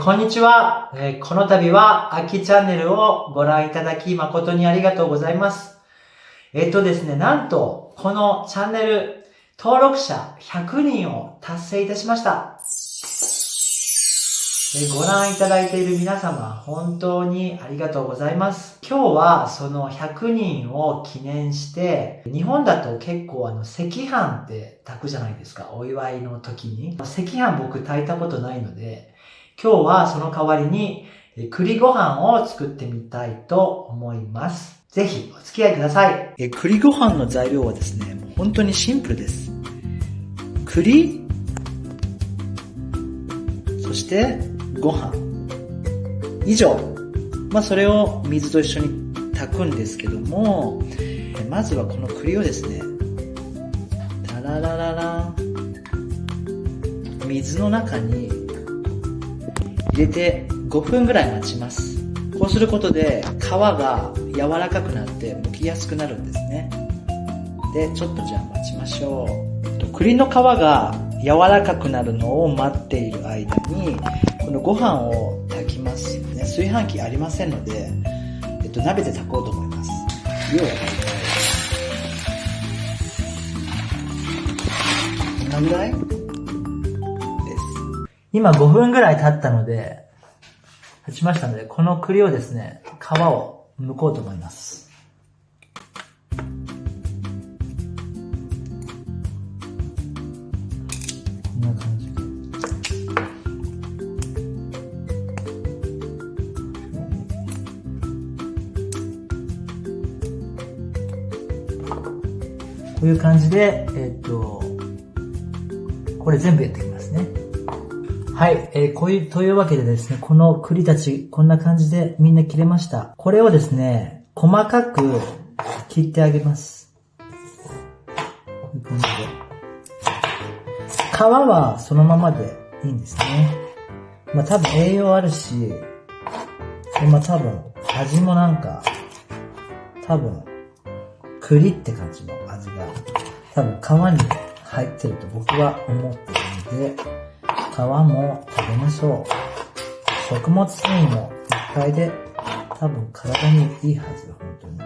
こんにちは。この度は、あきチャンネルをご覧いただき誠にありがとうございます。ですね、なんと、このチャンネル、登録者100人を達成いたしました。ご覧いただいている皆様、本当にありがとうございます。今日はその100人を記念して、日本だと結構赤飯って炊くじゃないですか。お祝いの時に。赤飯僕炊いたことないので、今日はその代わりに栗ご飯を作ってみたいと思います。ぜひお付き合いください。栗ご飯の材料はですね、もう本当にシンプルです。栗、そしてご飯。以上。それを水と一緒に炊くんですけども、まずはこの栗をですね、タララララ水の中に入れて5分ぐらい待ちます。こうすることで皮が柔らかくなって剥きやすくなるんですね。で、ちょっとじゃあ待ちましょう。栗の皮が柔らかくなるのを待っている間に、このご飯を炊きます。炊飯器ありませんので、鍋で炊こうと思います。量はこんなぐらいです。今5分ぐらい経ったので、経ちましたので、この栗をですね、皮を剥こうと思います。こんな感じで。こういう感じで、これ全部やっていきますね。はい、というわけでですね、この栗たち、こんな感じでみんな切れました。これをですね、細かく切ってあげます。こういう感じで。皮はそのままでいいんですね。多分栄養あるし、で多分味も多分栗って感じの味が多分皮に入ってると僕は思っているので、皮も食べましょう。食物繊維もいっぱいで多分体にいいはず、本当に。こ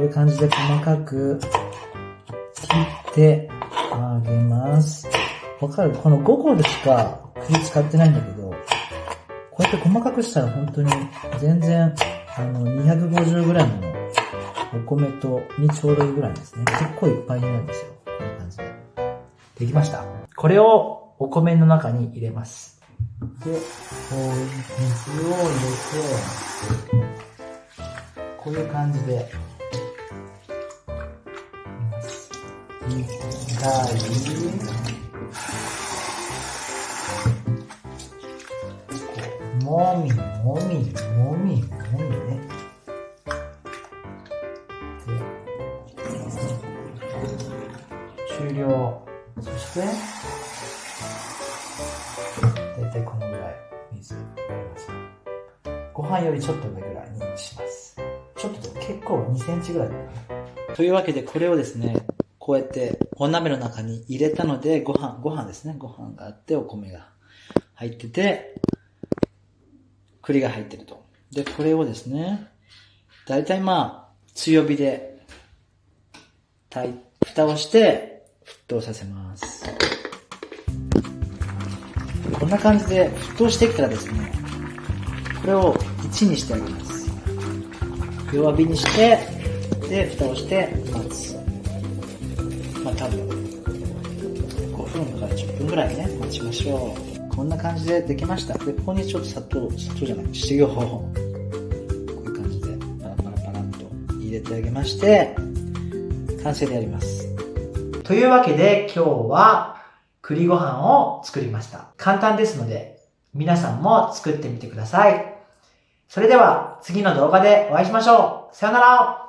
ういう感じで細かく切ってあげます。わかる？この5個でしか栗使ってないんだけど、こうやって細かくしたら本当に全然250g のお米にちょうどいいぐらいですね。結構いっぱいになるんですよ。こういう感じで。できました。これをお米の中に入れます。で、水を入れて、こういう感じで、もみね。終了。そして、だいたいこのぐらい水入れます。ご飯よりちょっと上ぐらいにします。ちょっと結構2センチぐらいだね。というわけでこれをですね、こうやってお鍋の中に入れたので、ご飯ですね。ご飯があってお米が入ってて、栗が入ってると。で、これをですね、だいたい強火で蓋をして沸騰させます。こんな感じで沸騰してきたらですね、これを1にしてあげます。弱火にして、で、蓋をして待つ。多分、5分から10分ぐらいね、待ちましょう。こんな感じでできました。で、ここにちょっと塩を、こういう感じで、パラパラと入れてあげまして、完成でやります。というわけで今日は栗ご飯を作りました。簡単ですので皆さんも作ってみてください。それでは次の動画でお会いしましょう。さよなら。